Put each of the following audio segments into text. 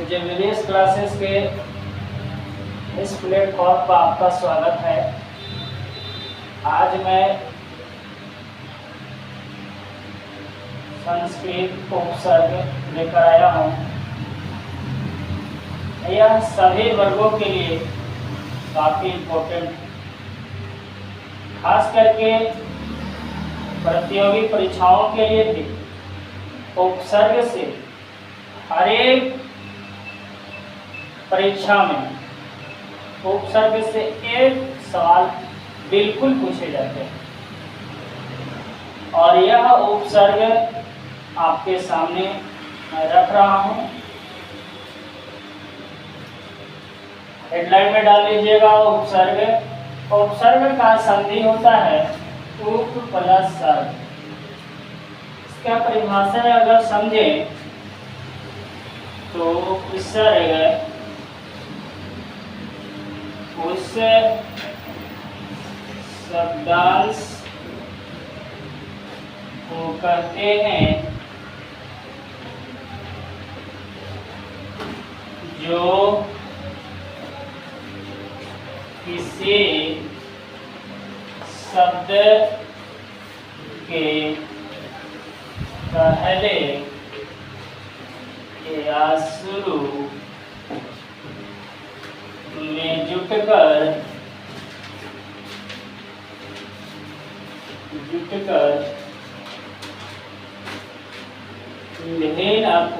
JVS classes के इस platform पर आपका स्वागत है। आज मैं संस्कृत उपसर्ग लेकर आया हूँ। यह सभी वर्गों के लिए काफ़ी इम्पोर्टेंट है, खास करके प्रतियोगी परीक्षाओं के लिए भी। उपसर्ग से हर एक परीक्षा में उपसर्ग से एक सवाल बिल्कुल पूछे जाते हैं और यह उपसर्ग आपके सामने मैं रख रहा हूँ। हेडलाइन में डाल लीजिएगा उपसर्ग। उपसर्ग का संधि होता है उप प्लस सर्ग। इसका परिभाषा अगर समझे तो उपसर्ग उस शब्दांश को कहते हैं जो किसी शब्द के पहले या शुरू में जुटकर भिन्न अर्थ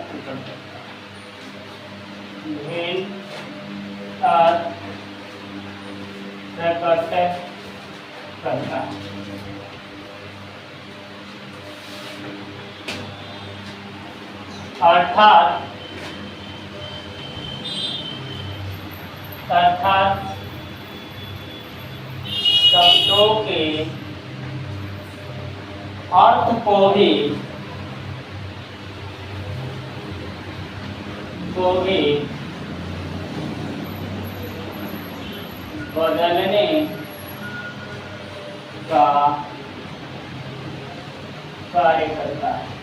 प्रकट करता है। अर्थात शब्दों के अर्थ को भी बदलने का कार्य करता है।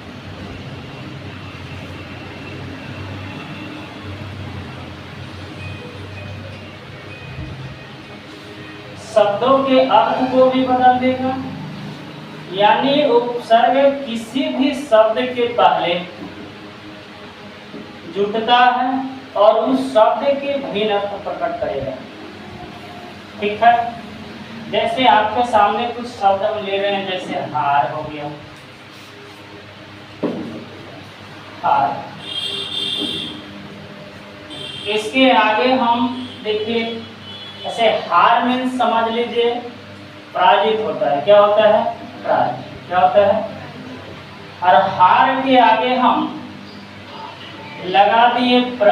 शब्दों के अर्थ को भी बदल देगा, यानी उपसर्ग किसी भी शब्द के पहले जुटता है और उस शब्द के भिन्न अर्थ प्रकट करेगा। ठीक है, जैसे आपके सामने कुछ शब्द हम ले रहे हैं, जैसे हार हो गया, हार। इसके आगे हम देखिए, ऐसे हार मीन्स समझ लीजिए पराजित होता है। क्या होता है? पराजित। क्या होता है? और हार के आगे हम लगा दिए प्र।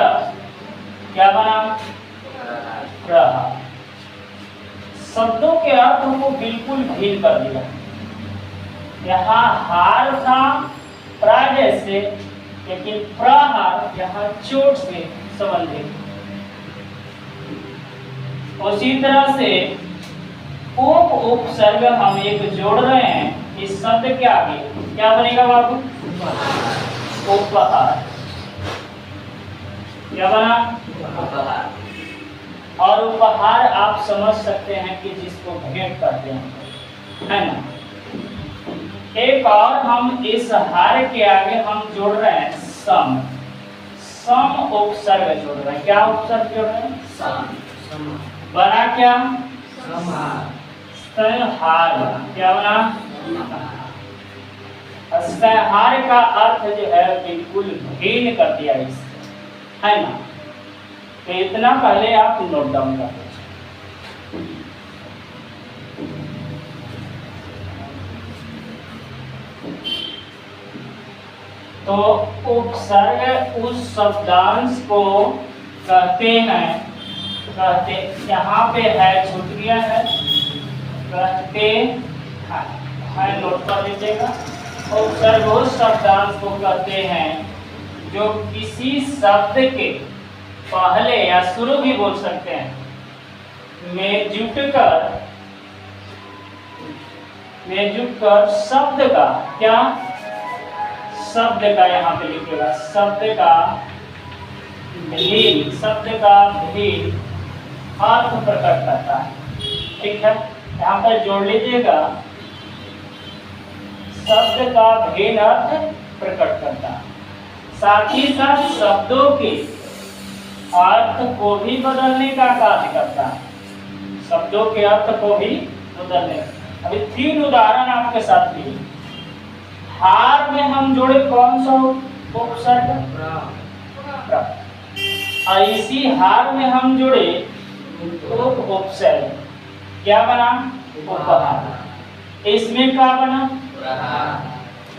क्या बना? प्रहार। शब्दों के अर्थ को बिल्कुल भिन्न कर दिया। यहाँ हार था पराजय से, लेकिन प्रहार यहाँ चोट से संबंधित। उसी तरह से उपसर्ग हम एक जोड़ रहे हैं इस शब्द के आगे। क्या बनेगा बाबू? उपहार। क्या बना? उपहार। और उपहार आप समझ सकते हैं कि जिसको भेंट करते हैं, है ना। एक और हम इस हार के आगे हम जोड़ रहे हैं सम। सम उपसर्ग जोड़ रहे हैं। क्या उपसर्ग जोड़ रहे हैं? सम। बना क्या? संहार। क्या बना? संहार का अर्थ जो है बिल्कुल भिन्न कर दिया इससे, है ना। तो इतना पहले आप नोट डाउन कर लीजिए। तो उपसर्ग उस शब्दांश को कहते हैं, यहाँ पे है, छूट गया है, कहते हैं, नोट कर लीजिएगा। उपसर्ग उस शब्दांश को कहते हैं जो किसी शब्द के पहले या शुरू भी बोल सकते हैं में जुटकर शब्द का, क्या? शब्द का यहाँ पे लिखिएगा, शब्द का भिन्न शब्द का भिन्न अर्थ प्रकट करता है। ठीक है, यहाँ पर जोड़ लीजिएगा, शब्द का भिन्न अर्थ प्रकट करता है। साथ ही साथ शब्दों के अर्थ को भी बदलने का कार्य करता है। शब्दों के अर्थ को भी बदलने। अभी 3 उदाहरण आपके साथ लिए। हार में हम जोड़े कौन सा उपसर्ग? प्र। और इसी हार में हम जोड़े उपसर्ग, क्या बना? उपहार। इसमें क्या बना?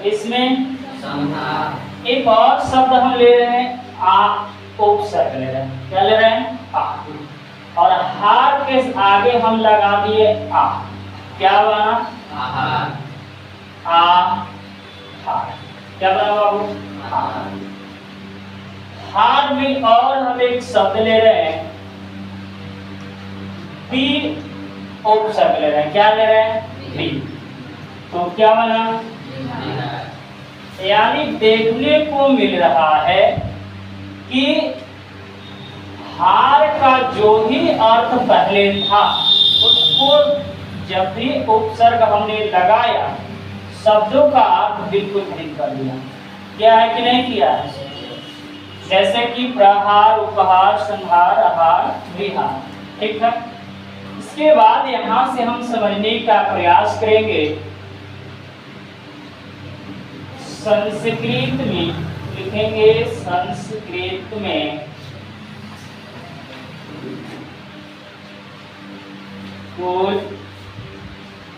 इसमें एक और शब्द हम ले रहे हैं, आ, उपसर्ग ले रहे हैं। क्या ले रहे हैं? आ। और हार के आगे हम लगा दिए आ, क्या बना? आ हार। क्या बना बाबू? हार में और हम एक शब्द ले रहे हैं, बी उपसर्ग ले रहे हैं। क्या ले रहे हैं? बी। तो क्या बना? यानी देखने को मिल रहा है कि हार का जो भी अर्थ पहले था उसको जब भी उपसर्ग हमने लगाया, शब्दों का अर्थ बिल्कुल भिन्न कर दिया। क्या है कि नहीं किया है? जैसे कि प्रहार, उपहार, संहार, आहार, विहार। ठीक है, इसके बाद यहां से हम समझने का प्रयास करेंगे। संस्कृत में लिखेंगे, संस्कृत में कुल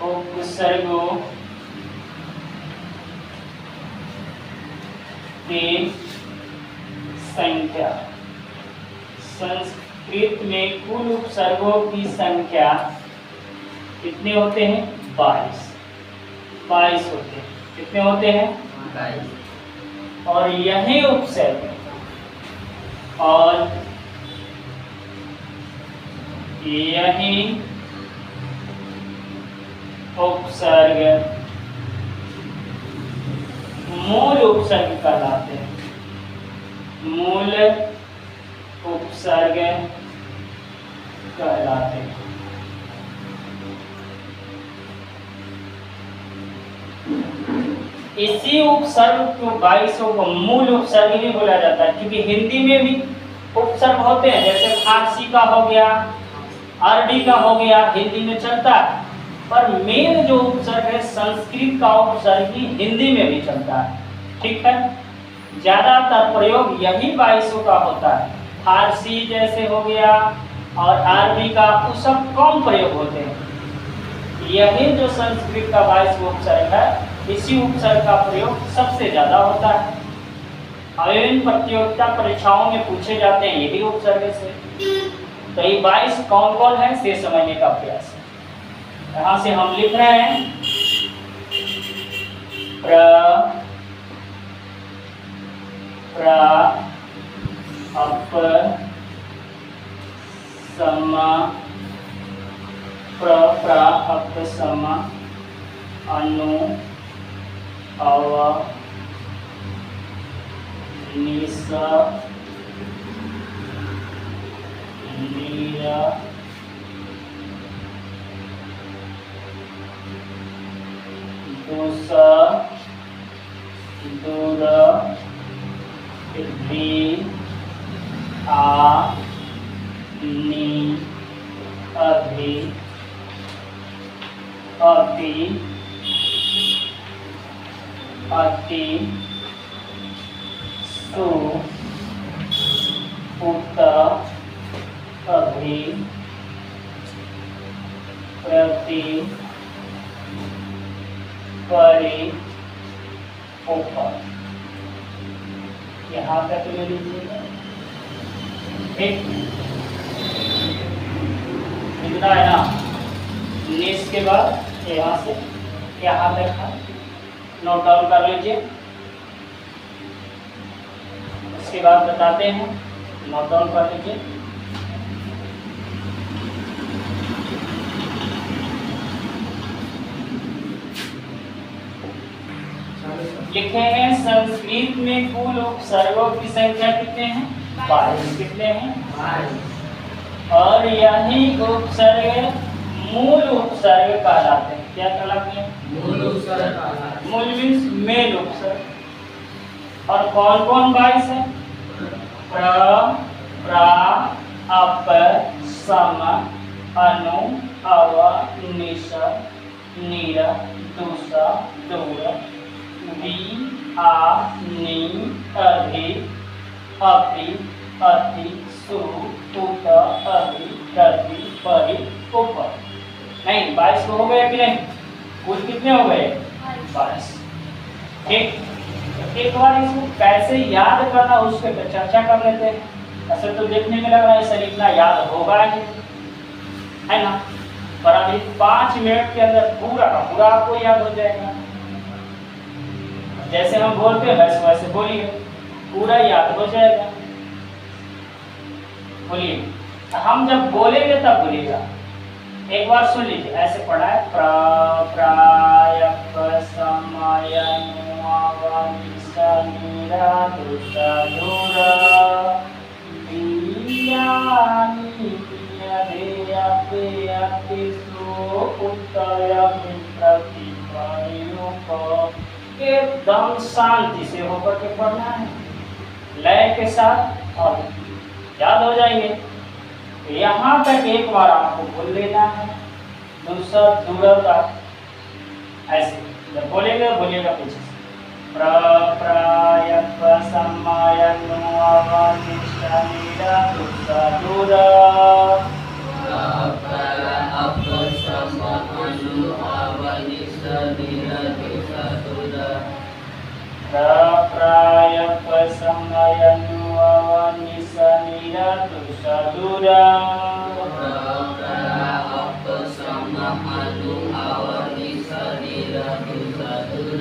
उपसर्गों की संख्या। संस्कृत में कुल उपसर्गों की संख्या कितने होते हैं? 22। 22 होते हैं। कितने होते हैं? 22। और यही उपसर्ग और यही उपसर्ग मूल उपसर्ग कहलाते हैं। मूल उपसर्ग कहलाते हैं। इसी उपसर्ग को 22 को मूल उपसर्ग भी बोला जाता है, क्योंकि हिंदी में भी उपसर्ग होते हैं। जैसे फारसी का हो गया, अरबी का हो गया, हिंदी में चलता है। पर मेन जो उपसर्ग है संस्कृत का उपसर्ग ही हिंदी में भी चलता है। ठीक है, ज्यादातर प्रयोग यही 22 का होता है। फारसी जैसे हो गया और अरबी का वो सब कम प्रयोग होते हैं। यही जो संस्कृत का 22 उपसर्ग है, इसी उपसर्ग का प्रयोग सबसे ज्यादा होता है। और इन प्रतियोगिता परीक्षाओं में पूछे जाते हैं यही उपसर्ग से। तो ये 22 कौन कौन है से समझने का प्रयास है। यहाँ से हम लिख रहे हैं प्र, अप, समा, प्र, अप, समा, अनु, अव, निस, नीर, दुस, दूर, दी, आ, नी, अभी, अति, अति, सु, उत, अभी, प्रति, परि, ऊपर। यहाँ तक ले लीजिएगा। ठीक, इतना है ना। निस के बाद यहाँ से यहाँ तक है, नोट डाउन कर लीजिए। उसके बाद बताते हैं, नोट डाउन कर लीजिए। लिखे हैं संस्कृत में कुल उपसर्गों की संख्या कितने हैं? 22। कितने हैं? 22। और यही उपसर्ग मूल उपसर्ग कहलाते हैं। क्या कहलाते हैं? मूल उपसर्ग कहलाते हैं। मूल मीन्स मेन उपसर्ग। और कौन कौन 22 है? प्र, प्रा, अप, सम, अनु, अव, निश, नीर, दूस, दूर, वी, आ, नी, अधि, अपि, अति, सु, उत, अभि, प्रति, परि, ऊपर। नहीं 22 हो गए कि नहीं? कुल कितने हो गए? 22। ठीक, एक बार इसको कैसे याद करना उसके पे चर्चा कर लेते हैं। ऐसे तो देखने में लग रहा है ऐसा लिखना याद होगा ही, है ना? पर अभी 5 मिनट के अंदर पूरा का पूरा आपको याद हो जाएगा। जैसे हम बोलते हैं वैसे बोलिए, पूरा याद हो जाएगा। बोलिए, हम जब बोलेंगे तब बोलिएगा। एक बार सुन लीजिए, ऐसे पढ़ा है प्र, प्राय, समय, नीरा, दूसा, दूर, बियानी, बिया, पेया, सु, उत्तय, प्रति, परि, एकदम शांति से होकर के पढ़ना है, लय के साथ, और याद हो जाएंगे। यहाँ तक एक बार आपको बोल लेना है। दूसरा दूर का ऐसे जब बोलेगा बोलिएगा पीछे से। प्र, प्राय, समय, निशा, नीरा, दूसा, दूर, प्राय, समय, निशा, नीरा, दूसा, दूर,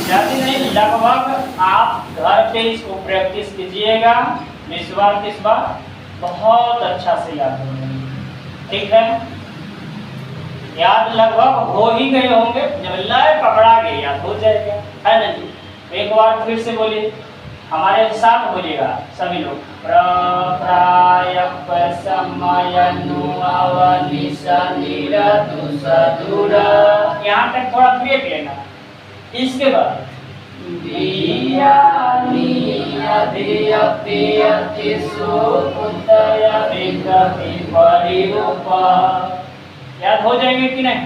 जाती नहीं, लगभग आप घर पे इसको प्रैक्टिस कीजिएगा। इस बार बहुत अच्छा से याद हो जाएगा। ठीक है, याद लगभग हो ही गए होंगे। जब लय पकड़ा गए याद हो जाएगा, है ना जी? एक बार फिर से बोलिए, हमारे साथ बोलिएगा सभी लोग। प्र, प्राय, समय, निशा, नीरा, दूसा, दूर। यहाँ तक थोड़ा ब्रेक लेना। इसके बाद याद हो जाएंगे कि नहीं?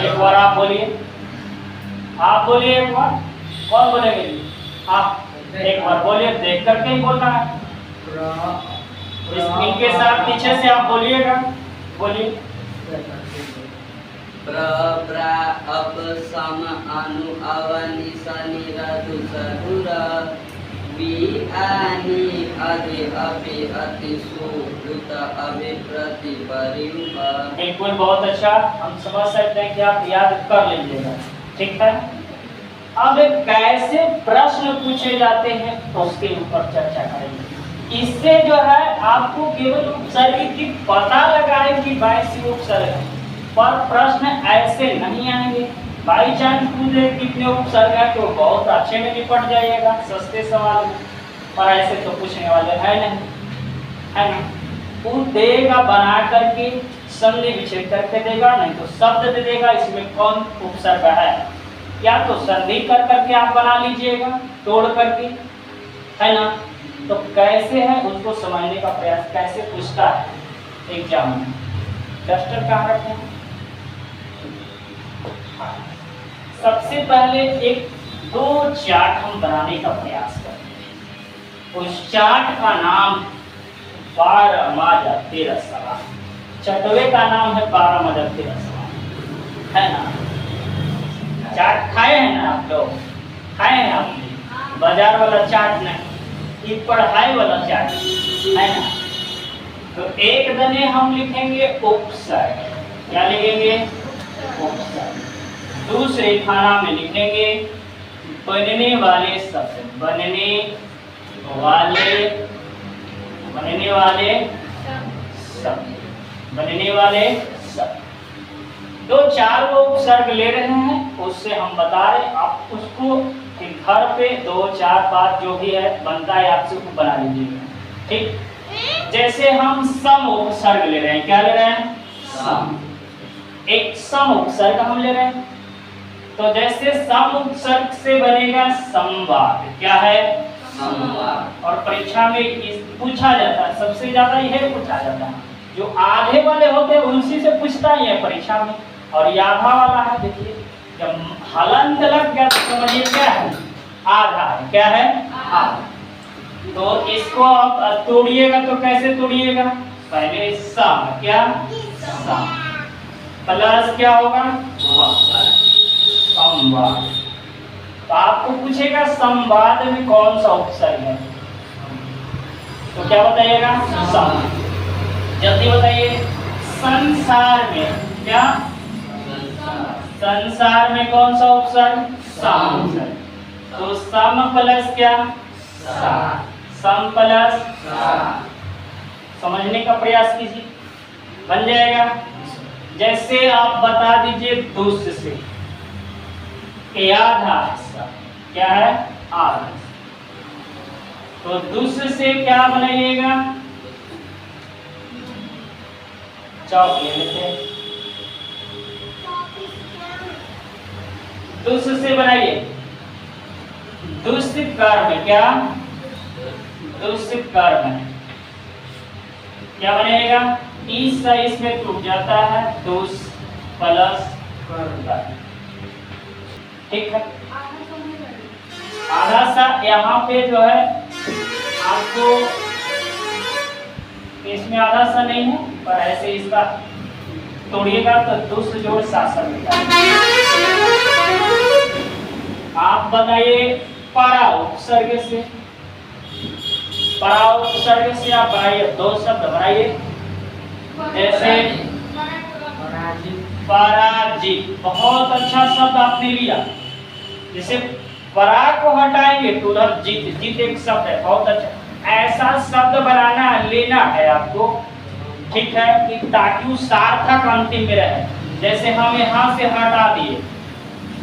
एक बार आप बोलिए, आप बोलिए एक बार। कौन बोलेंगे? आप एक बार बोलिए, देख करके ही बोलना है। इनके साथ पीछे से आप बोलिएगा। बोलिए। प्र, प्रा, अप, सम, अनु, अव, निशा, नीरा, दूसा, दूर, वि, आनि, अधि, अपि, अति, सु, उत, अभि, प्रति, परि, उप। बिल्कुल, बहुत अच्छा। हम समझ सकते हैं कि आप याद कर लीजिएगा। ठीक है, अब कैसे प्रश्न पूछे जाते हैं तो उसके ऊपर चर्चा करेंगे। इससे जो है आपको केवल उपसर्ग की पता लगाए कि 22 उपसर्ग है, पर प्रश्न ऐसे नहीं आएंगे। बाई चांस पूछे कितने उपसर्ग है तो बहुत अच्छे में निपट जाइएगा सस्ते सवाल में, पर ऐसे तो पूछने वाले है नहीं, है ना? वो देगा बना करके, संधि विच्छेद करके देगा, नहीं तो शब्द दे देगा इसमें कौन उपसर्ग है। या तो संधि कर करके आप बना लीजिएगा तोड़ करके, है ना। तो कैसे है उसको समझने का प्रयास, कैसे पूछता है एग्जाम में। डस्टर कहाँ रखे हैं? सबसे पहले एक दो चार्ट हम बनाने का प्रयास करें। उस चार्ट का नाम 12 माजा 13 सवाल। चटवे का नाम है 12 माजा 13 सवाल, है ना। चाट खाए हैं ना आप लोग, खाए हैं आपने? बाजार वाला चाट नहीं, ये पढ़ाई वाला चाट है ना। तो एक दने हम लिखेंगे उपसर्ग, क्या लिखेंगे? उपसर्ग। दूसरे खाना में लिखेंगे बनने वाले शब्द, बनने वाले शब्द, बनने वाले शब्द। दो चार वो उपसर्ग ले रहे हैं, उससे हम बता रहे, आप उसको घर पे 2-4 बार जो भी है बनता है आपसे उसको बना लीजिएगा, ठीक। जैसे हम सम उपसर्ग ले रहे हैं, क्या ले रहे हैं? सम। एक सम उपसर्ग हम ले रहे हैं, तो जैसे सम उपसर्ग से बनेगा संवाद, क्या है? संवाद। और परीक्षा में पूछा जाता है, सबसे ज्यादा यह पूछा जाता है, जो आधे वाले होते हैं उनसी से पूछता ही है परीक्षा में। और ये आधा वाला है, देखिए जब हलंत लग गया तो समझिए क्या है? आधा है, क्या है? आधा। तो इसको आप तोड़िएगा तो कैसे तोड़िएगा? पहले सम, क्या? सम प्लस क्या होगा? संवाद। तो आपको पूछेगा संवाद में कौन सा उपसर्ग है, तो क्या बताइएगा? सम। जल्दी बताइए। संसार में, क्या? संसार में कौन सा उपसर्ग? सम। तो सम प्लस क्या? सा। सम प्लस सा। समझने का प्रयास कीजिए, बन जाएगा। जैसे आप बता दीजिए दुष्ट से, आधा हिस्सा, क्या है? आधा। तो दुष्ट से क्या बनाइएगा? चौक ले लेते हैं, दुष्ट से बनाइए। दूषित कर्म, क्या? दूषित कर्म क्या बनेगा? ईसा इसमें टूट जाता है, दूष प्लस कर्म, ठीक है। आधा सा यहाँ पे जो है आपको, इसमें आधा सा नहीं है, पर ऐसे इसका तोड़िएगा तो दूसरे जोड़ शासन मिलता है। आप बनाइए परा उपसर्ग से, परा उपसर्ग से आप बनाइए 2 शब्द बनाइए। जैसे पराजित, बहुत अच्छा शब्द आपने लिया। जैसे परा को हटाएंगे तो उधर जीत, जीत एक शब्द है, बहुत अच्छा। ऐसा शब्द बनाना लेना है आपको, ठीक है, कि ताकि वो सार्थक अंतिम में रहे। जैसे हम यहाँ से हटा दिए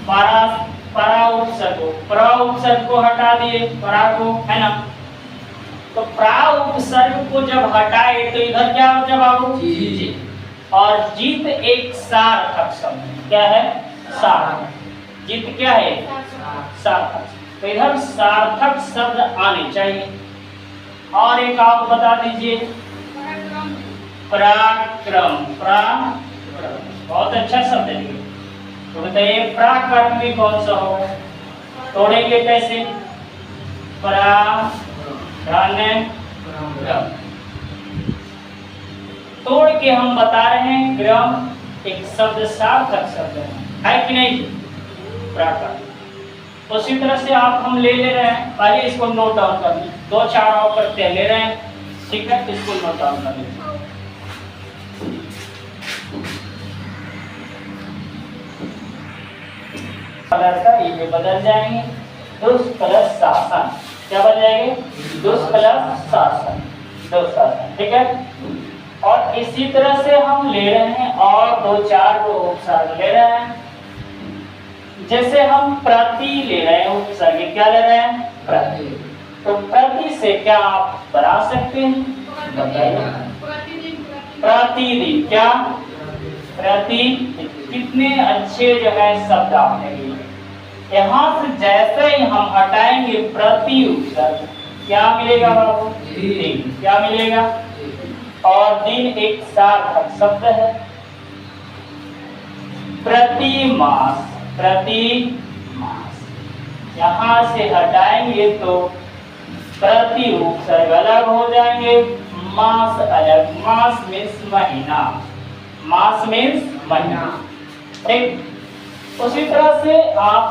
परा उपसर्ग को हटा दिए, परा को, है ना। तो प्रा उपसर्ग को जब हटाए तो इधर क्या हो जवाब? जीत। और जीत एक सार्थक शब्द, क्या है? सार्थक। जीत क्या है? सार्थक। तो इधर सार्थक शब्द आने चाहिए। और एक आप बता दीजिए पराक्रम, बहुत अच्छा शब्द है। तो बताइए पराक्रम में कौन सा होगा? तोड़ेंगे कैसे? तोड़ के हम बता रहे हैं क्रम एक शब्द सार्थक शब्द है कि नहीं? पराक्रम। उसी तरह से आप हम ले रहे हैं, पहले इसको नोट डाउन कर लीजिए, 2-4 और करते ले रहे हैं, ठीक है। इसको नोट डाउन कर लीजिए। ये बदल जाएंगे, दुष्ट प्लस शासन, क्या बन जाएंगे? दुष्ट प्लस शासन, दुशासन, ठीक है। और इसी तरह से हम ले रहे हैं और 2-4 उपसर्ग ले रहे हैं। जैसे हम प्रति ले रहे हैं उपसर्ग, क्या ले रहे हैं? प्रति। तो प्रति से क्या आप बना सकते हैं? बताइए। प्रतिदिन, क्या? प्रति। कितने अच्छे जो है शब्द आपने लिए, यहाँ से जैसे ही हम हटाएंगे प्रति उपसर्ग, क्या मिलेगा बाबू? दिन। क्या मिलेगा? और दिन एक सार्थक शब्द है। प्रति मास, प्रति मास, यहाँ से हटाएंगे तो प्रति उपसर्ग अलग हो जाएंगे, मास अलग। मास मीन्स महीना, मास मीन्स महीना। ठीक, उसी तरह से आप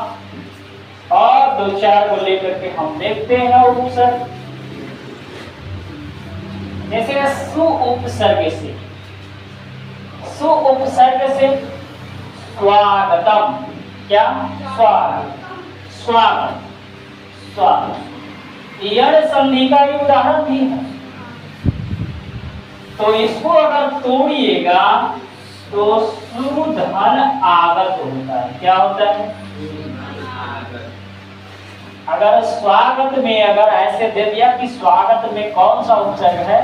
और दो चार को लेकर के हम देखते हैं उपसर्ग। जैसे सु उपसर्ग से, सु उपसर्ग से स्वागतम, क्या? स्वागत, स्वागत, स्वागत। यह संधि का ही उदाहरण भी है। तो इसको अगर तोड़िएगा तो सुधन आगत होता है। क्या होता है? अगर स्वागत में अगर ऐसे दे दिया कि स्वागत में कौन सा उपसर्ग है,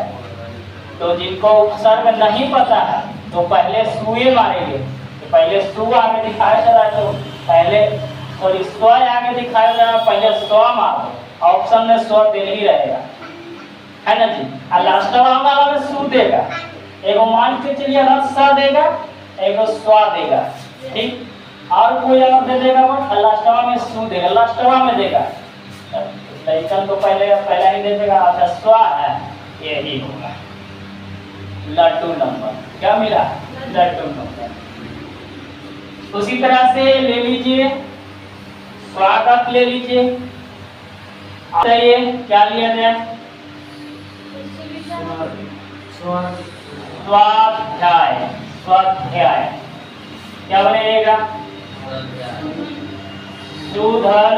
तो जिनको उपसर्ग नहीं पता है तो पहले सुए मारेंगे। तो पहले सु आगे दिखाया जा रहा है तो पहले, सॉरी स्व आगे दिखाया जा रहा है, पहले स्व मारो। ऑप्शन में स्व दे ही रहेगा, है ना जी। और लास्ट वाला में सु देगा। एगो मान के चलिए सा देगा, एगो स्व देगा, ठीक। और कोई और दे देगा और लास्टवा में सु देगा, लास्टवा में देगा। लइकन तो पहला ही दे देगा। अच्छा स्व है, यही होगा लड्डू नंबर। क्या मिला? लड्डू नंबर। उसी तरह से ले लीजिए स्वागत, ले लीजिए। बताइए क्या लिया जाए? स्वाध्याय, स्वाध्याय क्या बनेगा? सुधन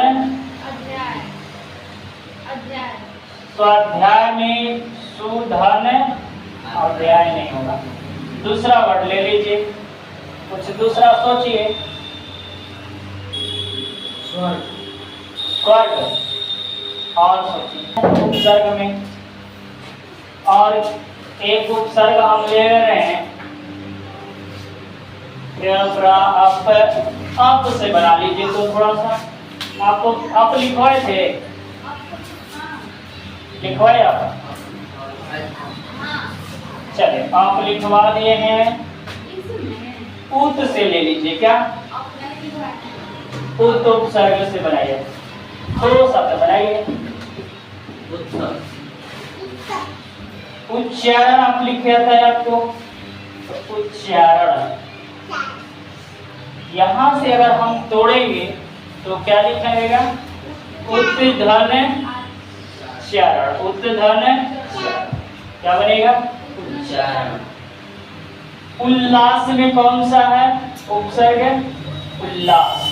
स्वाध्याय में सुधन अध्याय नहीं होगा। दूसरा वर्ड ले लीजिए, कुछ दूसरा सोचिए। स्वर्ग, और सोचिए उपसर्ग में। और एक उपसर्ग हम ले रहे हैं, अप से बना लीजिए। तो थोड़ा सा आपको अप लिखवाए थे, लिखवाए आप? चले आप लिखवा दिए हैं। उत से ले लीजिए। क्या? उत उपसर्ग से बनाइए, दो शब्द बनाइए। उच्चारण आप लिखे था आपको, तो उच्चारण यहां से अगर हम तोड़ेंगे तो क्या लिखेगा? उत्धन चारण, उत्धन क्या बनेगा? उच्चारण। उल्लास में कौन सा है उपसर्ग? उल्लास।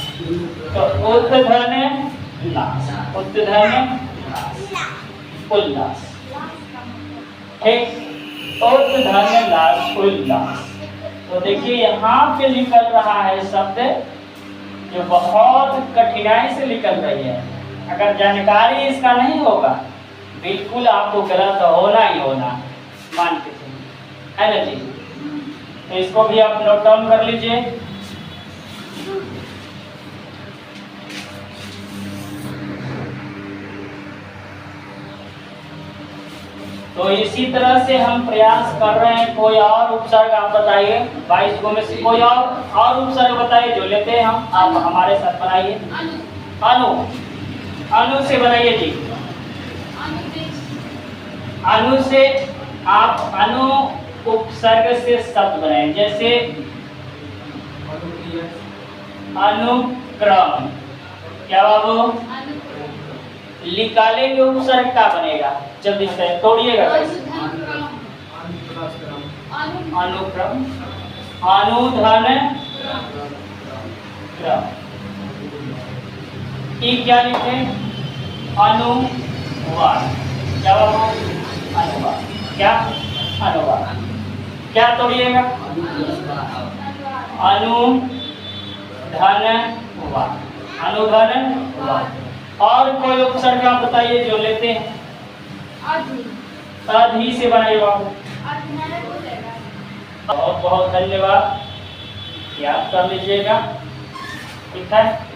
तो उत्धन लास, उत्धन उल्लास, ठीक। उत्धन लास उल्लास। तो देखिए यहाँ पे निकल रहा है शब्द जो बहुत कठिनाई से निकल रही है। अगर जानकारी इसका नहीं होगा बिल्कुल आपको गलत होना ही होना, मान के चलिए, है ना जी। तो इसको भी आप नोट डाउन कर लीजिए। तो इसी तरह से हम प्रयास कर रहे हैं। कोई और उपसर्ग आप बताइए, 22 को में से कोई और उपसर्ग बताइए जो लेते हैं हम। आप हमारे साथ बनाइए। अनु, अनु से बनाइए जी। अनु से आप अनु उपसर्ग से शब्द बनाएं। जैसे अनुक्रम, क्या बाबू? निकालेंगे उपसर्ग का बनेगा, जल्दी से तोड़िएगा। अनुक्रम, अनुधन क्रम। ये क्या लिखे? अनुवाद। क्या बाबू? अनुवाद। क्या? अनुवाद। क्या तोड़िएगा? अनुधन वाद, अनुधन वाद। और कोई उपसर्ग आप बताइए जो लेते हैं। अधि से बनाइए बाबू। बहुत बहुत धन्यवाद, याद कर लीजिएगा, ठीक है।